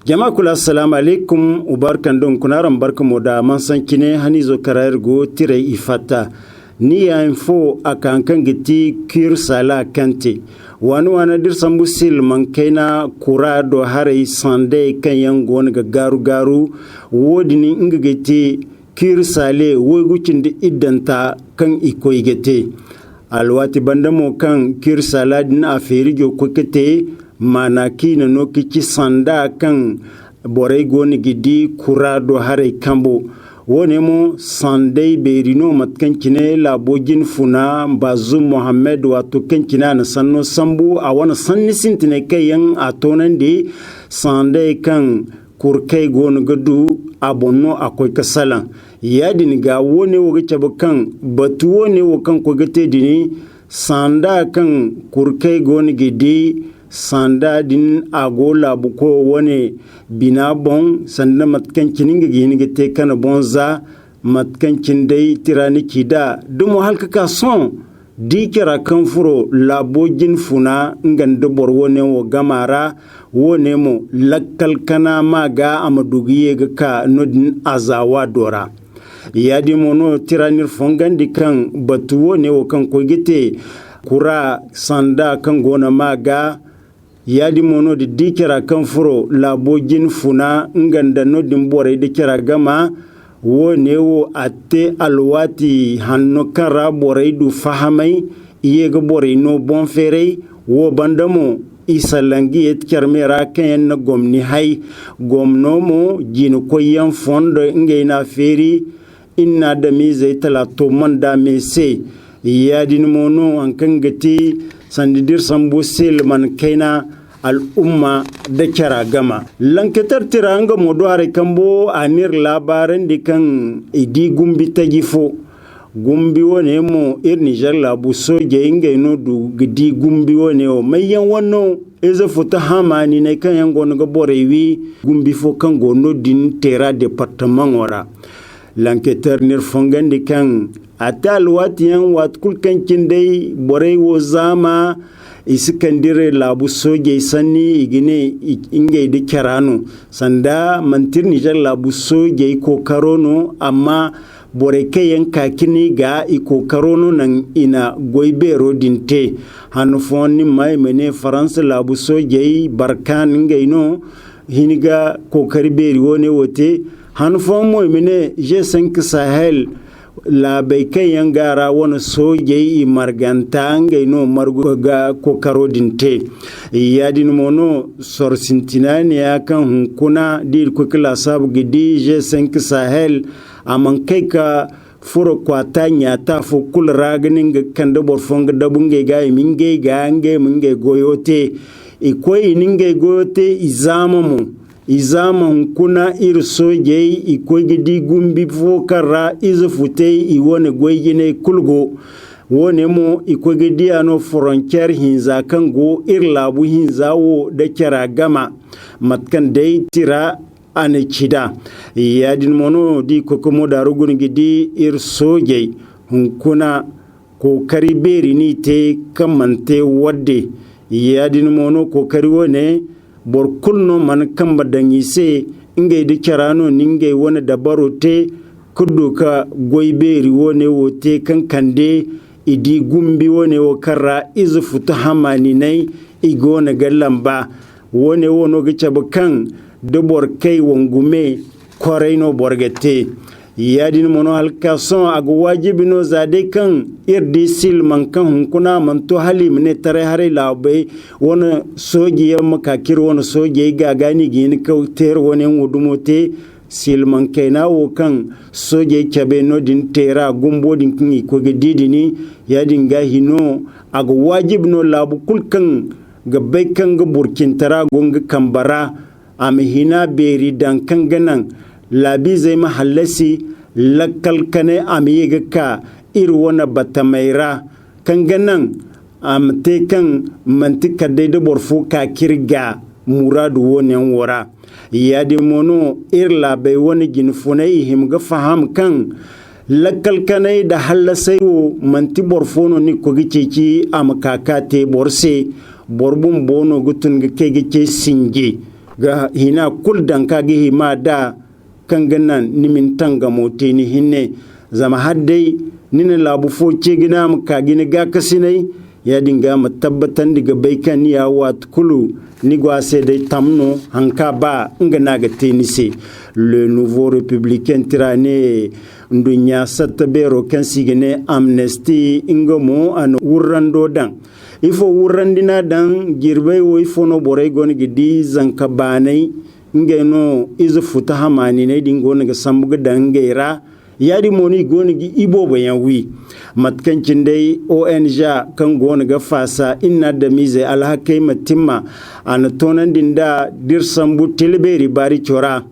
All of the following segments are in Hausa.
Jama'a kula assalamu alaikum ubarkan don kunaran barkamu da mansan kine hanizo karayar go tire ifata ni ya info akankan giti kir sala kante wani dirsan busil man kaina kura do hare sande kan yango ga garu wodi ni inga giti kir sale wogucin da iddanta kan ikoy gete alwati bandamo kan kir sala din aferi go kokete mana kina no kici sanda kan borai goni gidi kura do hare kambo wone mo sandai berino matkan kine labogin funa bazu Muhammad wato kan kina na sanno sambu a wani sanni sintine kayan a tonan de sandai kan kurkai goni gadu abonno akwai kasala yadin ga wone woga cabakan batu wone wokan ko gate dini sanda kan kurkai goni gidi sanda din agola buko wane bina bon sanda matkancin ga te kana bonza matkancin dai tirani kida dumo halka ka son dikira kan furo labogin funa nganda bor wane wo gamara wone mo lakkal kana maga amadugiye ga ka nodin azawa dora yadi mono tiranir fongandi kan batu wone wo kan ko gite kura sanda kan gona maga yadi mono di dikira kan furo labogin funa nganda nodin bore dikira gama wone wo ate alwati hanno kara bore du fahamai yega bore no bon fere wo bandamo isalangi et kermera ken na gomni hay gomno mo jinu koyan fondo ngena feri inna da mize tala to manda mese yadi mono an kangati sandidir sambu silman kaina al'umma da kira gama lanketar tiranga modware kambo anir labaran dikan idi gumbi tagifo gumbi wone mo Niger labu soje inga no du gidi gumbi wone o mayan wanno eza futa hamani ne kan yango no borewi gumbi fo kan gono din tera departement ora lanketar nir fongandi kan atal watiyan wat kulkan kindai borei wo zama isikandire labu soje sanni igine inge de kerano sanda mantir Niger labu soje ko karono amma bore kayen kakini ga iko karono nan ina goibe rodinte hanu fonni mai mene France labu soje barkan inge no hiniga ko kariberi wone wote hanu fommo mene G5 Sahel la kayen gara wani soje marganta ngai no margo ga kokaro dinte yadin mono sor sintinani akan hunkuna dir ko kala sabu gidi G5 Sahel aman kai ka furo kwata nyata fo kul raganin ga kanda bor fonga dabunge ga minge ga nge minge goyote ikoi ninge goyote izama kuna irsoje iko gidi gumbi fokara izufute iwone goyine kulgo wone mo iko gidi ano frontier hinza kango irlabu hinza wo da kira gama matkan dai tira ane chida yadin mono di kokomo darugun gidi irsoje hunkuna ko kariberi ni te kamante wadde yadin mono ko kari wone bor kulno man kamba dangise ingay de carano ningay wona dabaro te kuddu ka goyberi wone wote kan kande idi gumbi wone wo karra izu futa hamani nay igona gallamba wone wono gichaba kan de bor kay wongume koreyno borgete yadin mono halkason agu wajibino zade kan irdi silman kan hunkuna manto halim ne tare hare labai wona soji ya makakir wona soji ga gani gini kauter wona wudumote silman kaina wo kan soji chabe no din tera gumbo din kin ko gedidini yadin ga hino agu wajibno labu kulkan ga baikan ga burkin tara gonga kambara amhina beri dan kan ganan labi zai mahallasi lakalkane amiga ka irwana batamaira kan ganan amte kan mantika de borfo ka kirga muradu wonen wora yadi mono irla bai wani ginfunai himga faham kan lakalkane da hallasai wo manti borfono ni ko giceci am kakate borse borbun bono gutun ga kege singe ga hina kul danka ga hima da kan ganan nimin tanga mote ni hinne zama haddai nina labu fo ce gina mu ka gini ga kasinai ya dinga mu tabbatan diga baikan ya wat kulu ni gwase dai tamno hanka ba nga naga tenise le nouveau républicain tirane ndunya satabero kan sigene amnesty ingamo an wurrando dan ifo wurrandina dan girbai wo ifo no borai goni gidi zanka banai ngeno izu futa hamani ne dingo naga sambuga dangera yadi moni goni gi ibo bayan wi matkancin dai ONG kan goni ga fasa inna da mize alhakai matimma an tonan dinda dirsambu tilberi bari chora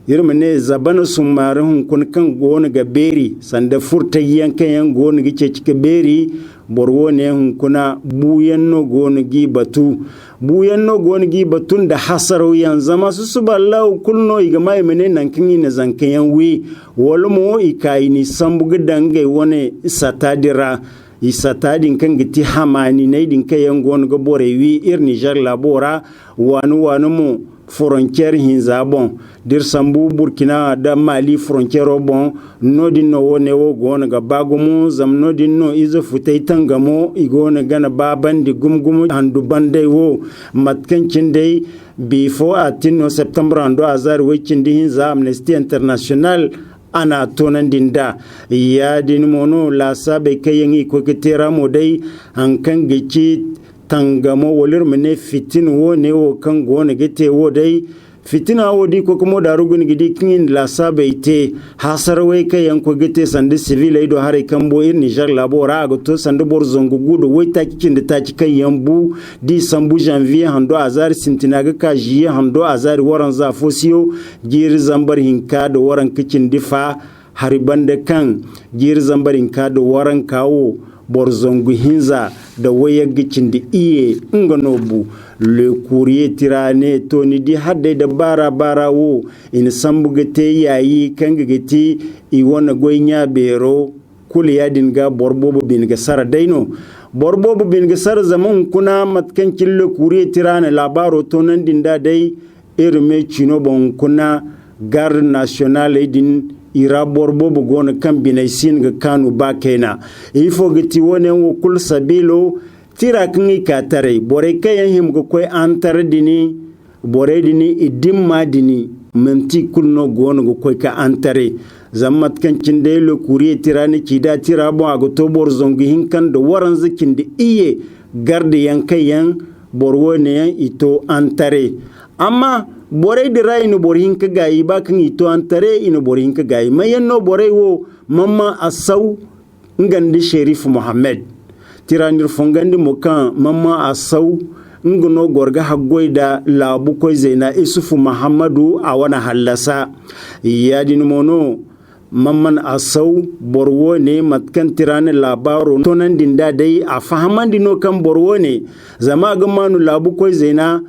yirma ne zabana sumarun kun kan goni ga beri sanda furta yankan yan goni gi cecike beri borwo ne hun kuna buyanno goni gi batu buyanno goni gi batun da hasaro yan zama su suballahu kulno igama mene nan kinyi na zankan yan wi wolmo ikai ni sambu gidange wone satadira isatadin kan giti hamani ne din kayan goni ga borewi ir Niger labora wanu mu frontière hinza bon dir sambu Burkina da Mali frontière bon nodin no wone wo gona ga bagumu zam nodin no izo futai tangamo igona gana babandi gumgumu handu bandai wo matkancin dai before atino september ando azar wekin di hinza Amnesty International ana tonan dinda ya din mono la sabe kayan iko kitera modai an kan gici tangamo wolir mene fitin wo ne wo kan gona gete wo dai fitina wo di ko kuma da rugun gidi kin la sabe ite hasarwai kayan ko gete sande civil ido hare kambo ir Niger labora ga to sande bor zongu gudo wai ta kikin da ta ci kan yambu di sambu janvier hando azar sintina ga ka jiye hando azar waran za fosiyo gir zambar hinka da waran kicin difa haribanda kan gir zambar hinka da waran kawo borzongu hinza da wayar gicin da iye nganobu le courrier tirane to ni di hadde da bara wo in sambugate yayi kangagati i wona goynya bero kuli yadin ga borbobo bin ga sara daino borbobo bin ga sara zaman kuna matkancin le courrier tirane labaro to nan dinda dai irme chino bon kuna gar national din ira borbobo gona kan binaisin ga kanu ba kaina ifo gati wone wo kul sabilo tira kingi katare bore kayan him go koy antar dini bore dini idimma dini menti kulno gona go koy ka antare zammat kan cinde le courrier tirani kida tira bo ago to bor zongi hinkan do waran zikin de iye garde yankayan borwone yan ito antare amma bore de ray no bor hinka gayi ba kan ito antare ino bor hinka gayi mayen no bore wo mamma asaw ngandi Sherif Mohammed tiranir fongandi mokan mamma asaw ngono gorga hagoida labu koy zaina Isufu Muhammadu awana halasa yadin mono mamman asaw borwo ne matkan tirane labaro tonan dinda dai a fahamandi no kan borwo ne zama ga manu labu koy zaina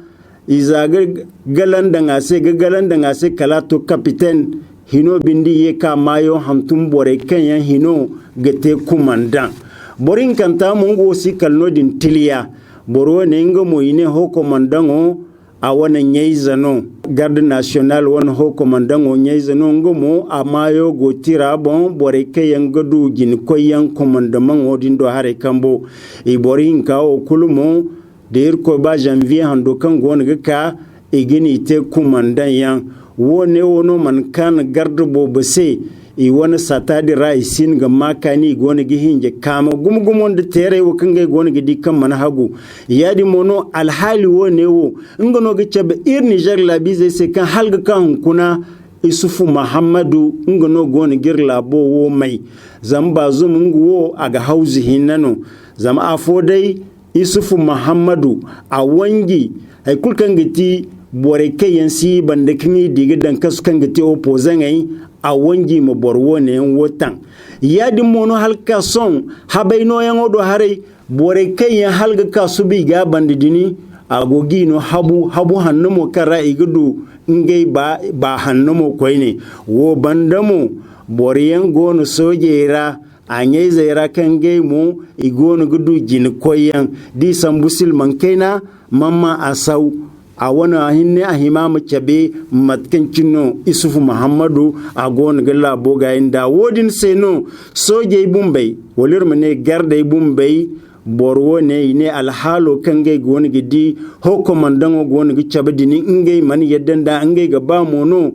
izaga galandanga se kalato capitaine hino bindi ye ka mayo hantum bore kenyan hino gete kumandan borin kanta mungo si kalno din tiliya boro ne ngo ine ho komandango awana nyeizano garde national won ho komandango nyeizano ngo a mayo go tira bon bore kenyan godu gin koyan komandamango dindo hare kambo e borin ka o kulumo der ko ba janvier hando kan gona ka igini te kumandan yan wone wono man kan garde bo bese i wona satadi raisin ga makani gona gi hinje kama gumgumon de tere wo kanga gona gi dikkan man hagu yadi mono alhali wone wo ngono ga cebe ir Niger la bize se kan halga kan kuna Isufu Muhammadu ngono gona girla bo wo mai zamba zum nguwo aga hauzi hinano zama afodai Isufu Muhammadu a wangi ay kulkan giti bore kayan si banda kini diga dan kasukan giti opposant ai a wangi ma borwo ne wotan yadi mono halka son habaino yan odo hare bore kayan halga kasubi ga bandidini agogi no habu hannumo kara igudu ngey ba hannumo koyne wo bandamo bore yan gono sojera anye zaira kan gaimu igonu gudu jin koyan di sambusil mankaina mamma asau a wana hinne a himamu cabe matkancino isufu muhammadu a gona galla boga inda wodin seno soje bumbay walirmane garda bumbay borwo ne alhalo kangai gona gidi ho komandango gona gi cabadini ingay man yeddanda ingay ga ba mono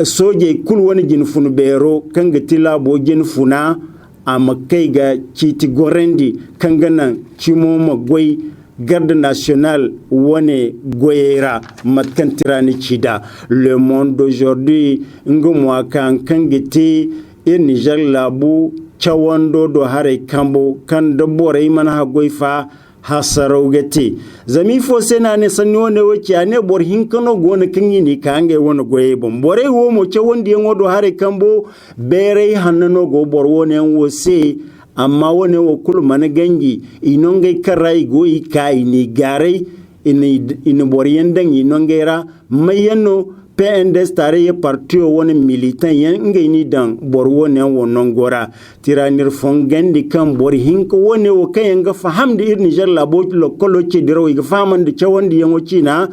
soje kul wani jinfun bero kanga tila bo jinfuna a makai ga kiti gorendi kanga nan kimo magwai garde national wone goyera matkantirani chida le monde d'aujourd'hui ngomwa kan kangiti e Niger labu chawando do hare kambo kan dabore man ha goifa hasarogati zami fo sena ne sanyo ne wuce ane bor hinkano gona kinyi ni kange wona goye bom bore wo mo chawondi ngodo hare kambo bere hanno go bor wone wose amma wone wo kul man gangi inonge karai go ikai ni gare in bor yendan inongera mayano PNDS tare ye parti o woni militant yen ngay ni dan bor woni wonon gora tiranir fongendi kam bor hinko woni o kayenga fahamde ir Niger labo lo kolo ci diro ga famande cawandi yen wocina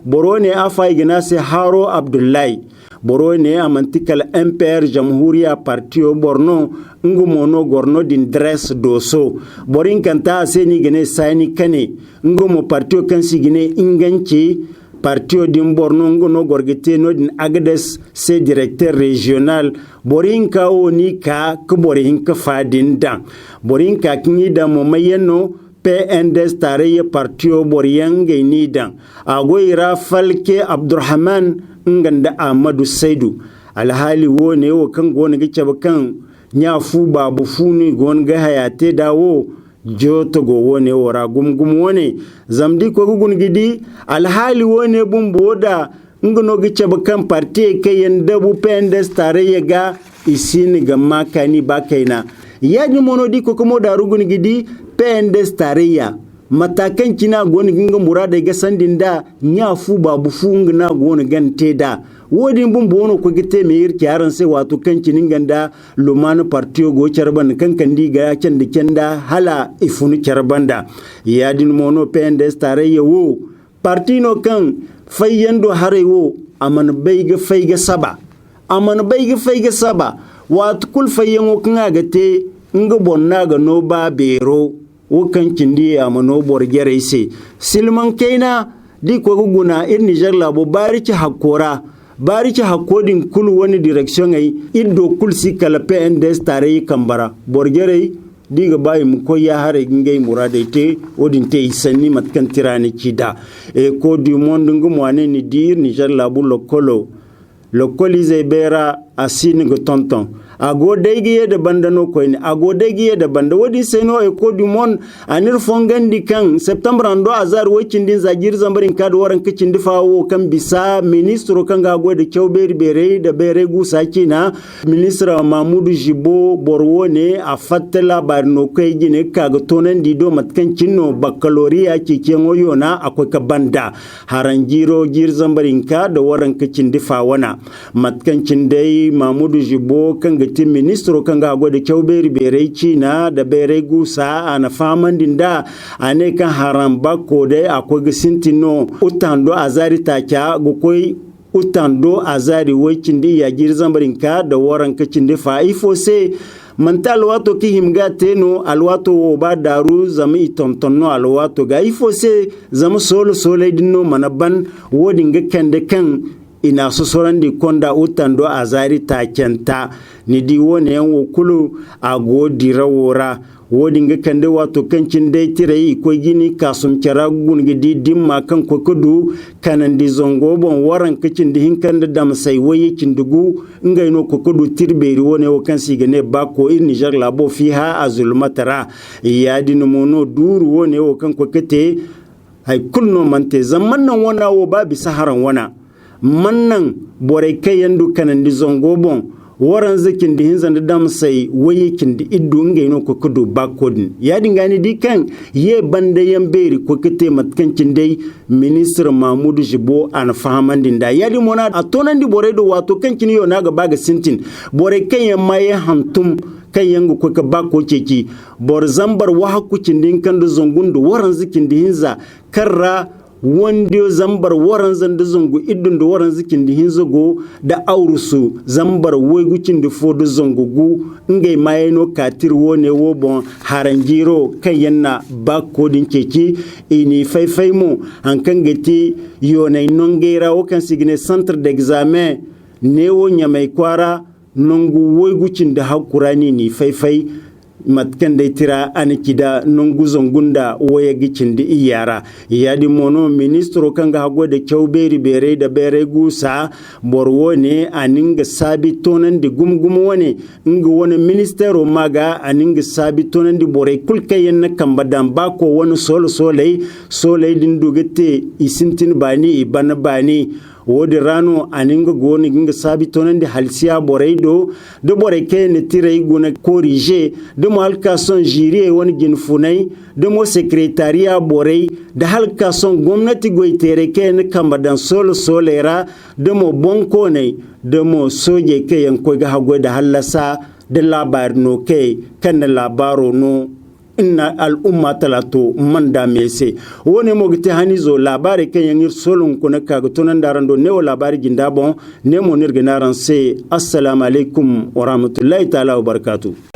borone afay gina se Haro Abdullahi borone amantikal MPR Jamhuriya parti o borno ngumono gorno din dress doso borin kanta seni gene sani kane ngumo parti o kansi gine inganci Partio din Borno ngono gorgete no din Agades se directeur régional borinka oni ka ko borinka fadin dan borinka kinyi da mo mayeno PNDS tare partio boryange ni dan agoira falke Abdurrahman nganda Ahmadu Saidu alhali wone wo kan gona gice bakan nya fu babu funi gon ga hayate dawo joto go wone wora gumgum wone zamdi ko gugun gidi alhali wone bumboda ngono gice bakan parti kayen dabu PNDS tare ga isini ga makani bakaina yaji mono di ko komo da rugun gidi PNDS tare matakan kina goni ginga murada ga sandinda nya fu babu fu ngna goni gante da wodin bumbono ko gite me yir kyaran sai wato kancinin ganda lumanu partiyo go charban kankandi ga can da kenda hala ifunu charbanda yadin mono PNDS tare wo partino kan fayyando harewo aman bayga fayga saba wato kul fayyan kan ga te nga bonna ga no ba bero wokan kindi amano borgere se silman kaina di ko guna in Niger labo bariki hakodin kul wani direction ai iddo kul si kala PNDS tare kambara borgere diga bayi mu ko ya hare ngai murade te odin te sanni matkan tirani kida e ko du monde ngumo ane ni dir Niger labo lokolize bera asini go tonton ago degi de banda no koyni ago degi de banda wodi seno e ko du mon anir fongandi kan septembre ando azar wocindin zagir zambarin kad waran kicin difawo kan bisa ministro kan ga gode chawberi bere da bere gu sakina ministra Mamudu Jibo borwone a fatela barno koy gine kaga tonan di do matkan cinno baccalaureat kike ngoyona akwai ka banda haranjiro gir zambarin kad waran kicin difawana matkan cindai Mamudu Jibo kan ti ministro kan ga gode Chawberi bere China da bere gusa ana famandin da ane kan haramba kode akwai gisintino utando azari takya gokoi utando azari wecindi ya girzambarin ka da waran kacinde fa ifo se mantal wato ki himga teno alwato wo ba daru zami tontonno alwato ga ifo se zama solo dinno manaban wodinga kande kan ina sosorandi konda utando azari takenta ni di wone yan wokulu ago dirawora wodinga kande wato kancin dai tirai ko gini kasum caragun gidi dimma kan kokudu kanan di zongo bon waran kacin di hinkanda dam sai waye kindugu ngai no kokudu tirberi wone wo kan sigane bako in Niger labo fiha azulmatara yadin mono duru wone wo kan kokete hay kulno mante zaman nan wana wo babi saharan wana mannan bore kayandu kanan di zongo bon waran zakin di hinzan da dam sai wayikin di iddu ngai no ko kudu bakodin ya dingani di kan ye bande yamberi ko kete matkancin dai minister Mamudu Jibo an fahamandin da ya di mona atonan di bore do wato kancin yo naga baga sintin bore kayan maye hantum kan yangu ko ka bako ceki bor zambar wa hakucin din kan do zongundu waran zakin di hinza karra wanda zambar waran zanda zongo idun da waran zikin da hinzago da aurusu zambar wegukin da fodo zongo gu ngai mayeno katir wone wo bon harangiro kan yanna bako din keki ini faifai mu hankan gati yonai nongera o kan signe centre d'examen newo nyamai kwara nongu wegukin da hakurani ni faifai matkan da tira an kida nungu zongunda waya gicin da iyara yadi mono ministro kan ga hago da kyau beri bere da bere gusa borwo ne aninga sabi tonan da gumgum wane inga wani ministero maga aninga sabi tonan da bore kulkayen na kambadan bako wani solai din dogete isintin bani ibana bani wodi rano aninga goni ginga sabi tonan de halsiya boraido de boreke ne tirai guna corriger de mo halka son jiri woni gin funai de mo secretariat borai da halka son gwamnati goitere ke ne kambadan solera de mo bonko ne de mo soje ke yanko ga hago da halasa de labar no ke kan labaro no inna al'umma talato manda mese woni mo gite hanizo labari kan yangir solon kuna kaga tunan darando ne o labari ginda bon ne mo nirginaran se assalamu alaikum wa rahmatullahi ta'ala wa barakatuh